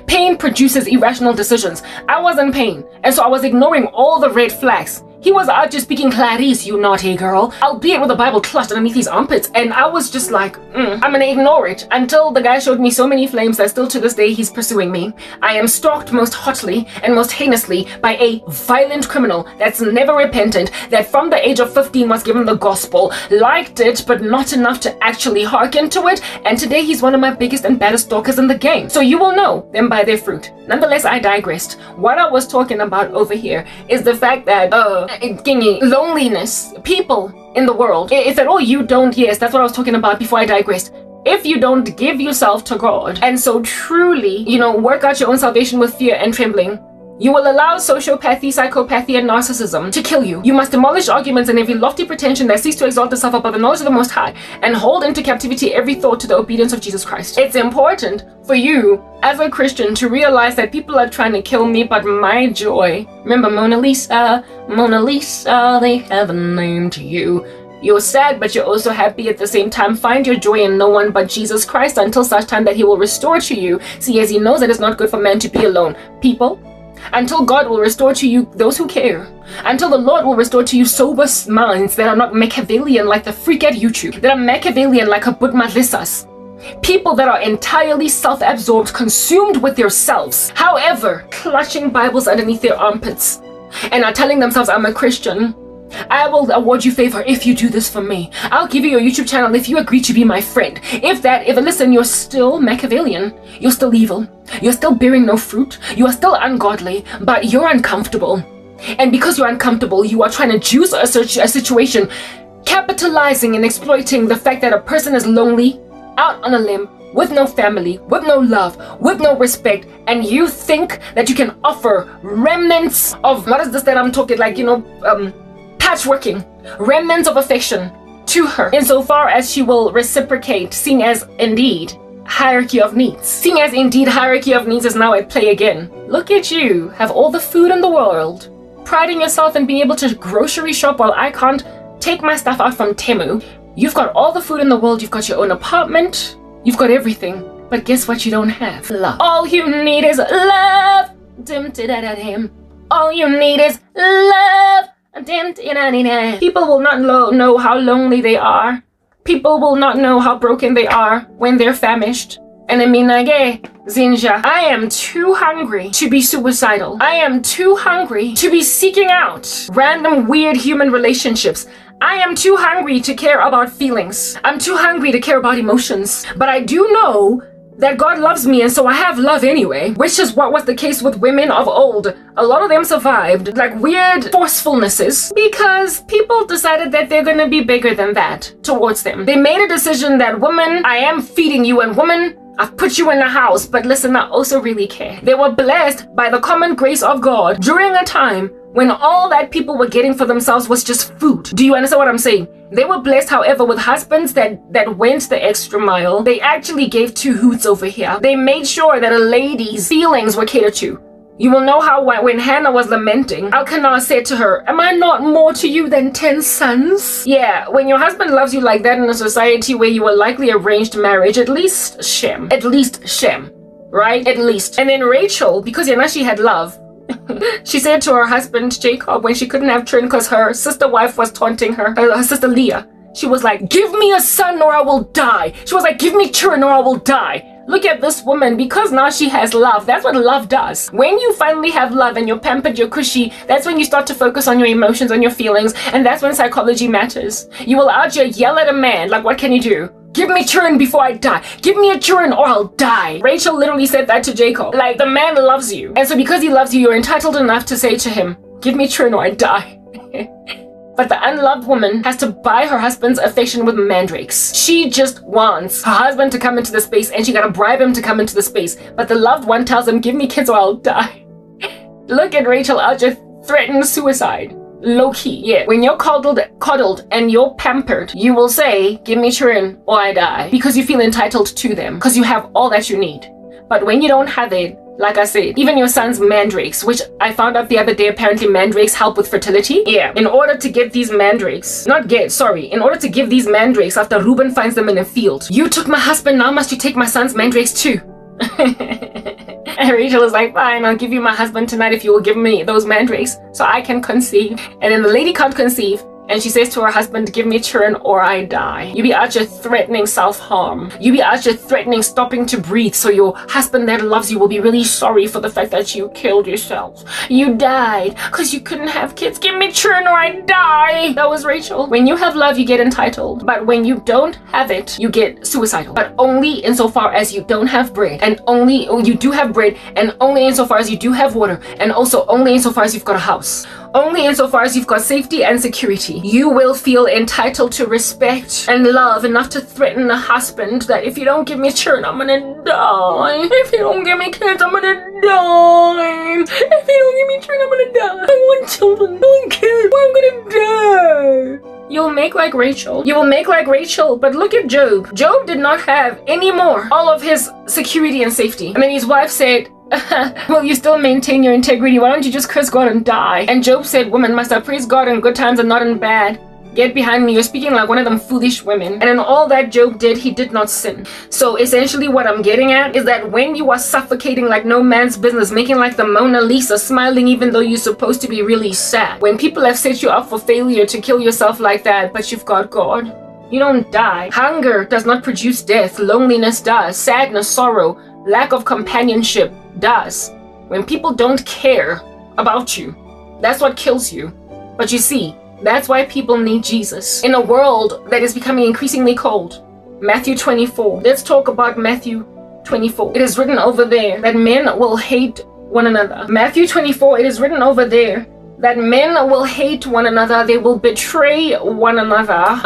Pain produces irrational decisions. I was in pain, and so I was ignoring all the red flags. He was out just speaking Clarice, you naughty girl, albeit with the Bible clutched underneath his armpits, and I was just like, I'm gonna ignore it, until the guy showed me so many flames that still to this day he's pursuing me. I am stalked most hotly and most heinously by a violent criminal that's never repentant, that from the age of 15 was given the gospel, liked it, but not enough to actually hearken to it, and today he's one of my biggest and baddest stalkers in the game. So you will know them by their fruit. Nonetheless, I digressed. What I was talking about over here is the fact that, loneliness, people in the world, if at all you don't, yes, that's what I was talking about before I digressed. If you don't give yourself to God and so truly, work out your own salvation with fear and trembling, you will allow sociopathy, psychopathy, and narcissism to kill you. You must demolish arguments and every lofty pretension that seeks to exalt itself above the knowledge of the Most High, and hold into captivity every thought to the obedience of Jesus Christ. It's important for you, as a Christian, to realize that people are trying to kill me, but my joy. Remember Mona Lisa, they have a name to you. You're sad, but you're also happy at the same time. Find your joy in no one but Jesus Christ until such time that he will restore to you. See, as he knows that it's not good for man to be alone. People, until God will restore to you those who care, until the Lord will restore to you sober minds that are not Machiavellian like the freak at YouTube, that are Machiavellian like Habut Madlissas, people that are entirely self-absorbed, consumed with themselves, however, clutching Bibles underneath their armpits, and are telling themselves, I'm a Christian. I will award you favor if you do this for me. I'll give you your YouTube channel if you agree to be my friend. If listen, you're still Machiavellian. You're still evil. You're still bearing no fruit. You are still ungodly, but you're uncomfortable. And because you're uncomfortable, you are trying to juice a situation, capitalizing and exploiting the fact that a person is lonely, out on a limb, with no family, with no love, with no respect, and you think that you can offer remnants of, what is this that I'm talking, patchworking, remnants of affection to her, insofar as she will reciprocate, seeing as indeed hierarchy of needs is now at play again. Look at you, have all the food in the world, priding yourself in being able to grocery shop while I can't take my stuff out from Temu, You've got all the food in the world. You've got your own apartment. You've got everything. But guess what you don't have? Love. All you need is love. All you need is love. People will not know how lonely they are. People will not know how broken they are when they're famished. And I mean, Zinja, I am too hungry to be suicidal. I am too hungry to be seeking out random weird human relationships. I am too hungry to care about feelings. I'm too hungry to care about emotions. But I do know that God loves me, and so I have love anyway, which is what was the case with women of old. A lot of them survived like weird forcefulnesses because people decided that they're going to be bigger than that towards them. They made a decision that, woman, I am feeding you, and woman, I've put you in the house, but listen, I also really care. They were blessed by the common grace of God during a time when all that people were getting for themselves was just food. Do you understand what I'm saying? They were blessed, however, with husbands that went the extra mile. They actually gave two hoots over here. They made sure that a lady's feelings were catered to. You will know how when Hannah was lamenting, Elkanah said to her, am I not more to you than 10 sons? Yeah, when your husband loves you like that in a society where you were likely arranged marriage, at least Shem, right? At least. And then Rachel, because she had love, she said to her husband Jacob when she couldn't have children because her sister wife was taunting her sister Leah. She was like, give me a son or I will die. She was like, give me children or I will die. Look at this woman, because now she has love. That's what love does. When you finally have love and you're pampered, you're cushy, that's when you start to focus on your emotions, on your feelings, and that's when psychology matters. You will out here yell at a man, like, what can you do? Give me children before I die. Give me a children or I'll die. Rachel literally said that to Jacob. Like, the man loves you. And so because he loves you, you're entitled enough to say to him, give me children or I die. But the unloved woman has to buy her husband's affection with mandrakes. She just wants her husband to come into the space, and she gotta bribe him to come into the space. But the loved one tells him, give me kids or I'll die. Look at Rachel out just threaten suicide. Low-key, yeah. When you're coddled and you're pampered, you will say, give me children or I die. Because you feel entitled to them. Because you have all that you need. But when you don't have it, like I said, even your son's mandrakes, which I found out the other day, apparently mandrakes help with fertility. Yeah, in order to get these mandrakes, in order to give these mandrakes after Reuben finds them in a field. You took my husband, now must you take my son's mandrakes too. And Rachel is like, fine, I'll give you my husband tonight if you will give me those mandrakes so I can conceive. And then the lady can't conceive. And she says to her husband, give me children or I die. You be out here threatening self-harm. You be out here threatening stopping to breathe so your husband that loves you will be really sorry for the fact that you killed yourself. You died because you couldn't have kids. Give me children or I die. That was Rachel. When you have love, you get entitled. But when you don't have it, you get suicidal. But only insofar as you don't have bread. And only, you do have bread. And only insofar as you do have water. And also only insofar as you've got a house. Only insofar as you've got safety and security. You will feel entitled to respect and love enough to threaten a husband that if you don't give me children, I'm gonna die. If you don't give me kids, I'm gonna die. If you don't give me children, I'm gonna die. I want children, don't kids, I'm gonna die. You'll make like Rachel. You will make like Rachel, but look at Job. Job did not have any more all of his security and safety. And then his wife said, will you still maintain your integrity? Why don't you just curse God and die? And Job said, woman, must I praise God in good times and not in bad? Get behind me. You're speaking like one of them foolish women. And in all that Job did, he did not sin. So essentially what I'm getting at is that when you are suffocating like no man's business, making like the Mona Lisa, smiling even though you're supposed to be really sad, when people have set you up for failure to kill yourself like that, but you've got God, you don't die. Hunger does not produce death. Loneliness does. Sadness, sorrow, lack of companionship does. When people don't care about you, that's what kills you. But you see, that's why people need Jesus in a world that is becoming increasingly cold. Matthew 24. Let's talk about Matthew 24. It is written over there that men will hate one another. Matthew 24, it is written over there that men will hate one another. They will betray one another.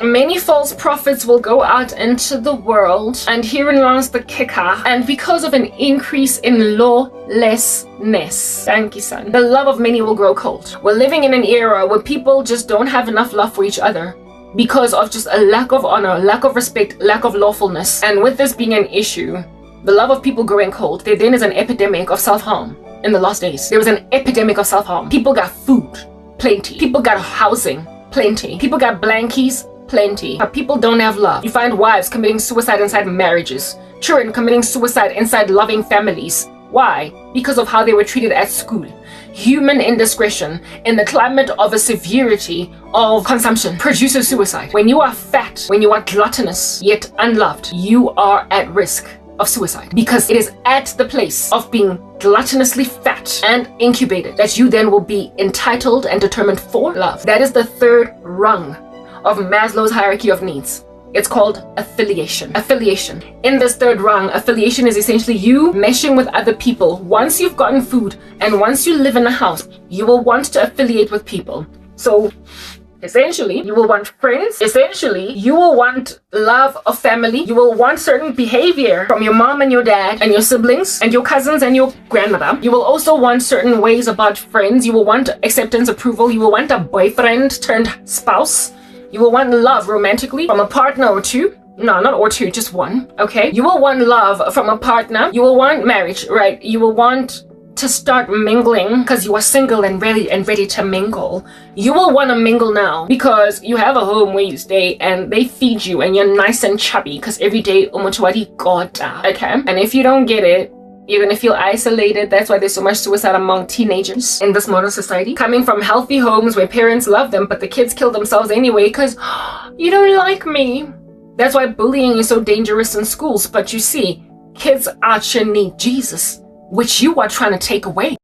Many false prophets will go out into the world. And herein lies the kicker. And because of an increase in lawlessness, thank you, son, the love of many will grow cold. We're living in an era where people just don't have enough love for each other because of just a lack of honor, lack of respect, lack of lawfulness. And with this being an issue, the love of people growing cold, there then is an epidemic of self-harm. In the last days, there was an epidemic of self-harm. People got food, plenty. People got housing, plenty. People got blankies, plenty. But people don't have love. You find wives committing suicide inside marriages, children committing suicide inside loving families. Why? Because of how they were treated at school. Human indiscretion in the climate of a severity of consumption produces suicide. When you are fat, when you are gluttonous yet unloved, you are at risk of suicide, because it is at the place of being gluttonously fat and incubated that you then will be entitled and determined for love. That is the third rung of Maslow's hierarchy of needs. It's called affiliation. Affiliation. In this third rung, affiliation is essentially you meshing with other people. Once you've gotten food and once you live in a house, you will want to affiliate with people. So essentially, you will want friends. Essentially, you will want love of family. You will want certain behavior from your mom and your dad and your siblings and your cousins and your grandmother. You will also want certain ways about friends. You will want acceptance, approval. You will want a boyfriend turned spouse. You will want love romantically from a partner or two. No, not or two, just one. Okay? You will want love from a partner. You will want marriage, right? You will want to start mingling because you are single and ready to mingle. You will want to mingle now because you have a home where you stay and they feed you and you're nice and chubby because every day umutuwari gota. Okay? And if you don't get it, you're gonna feel isolated. That's why there's so much suicide among teenagers in this modern society. Coming from healthy homes where parents love them, but the kids kill themselves anyway because you don't like me. That's why bullying is so dangerous in schools. But you see, kids out here need Jesus, which you are trying to take away.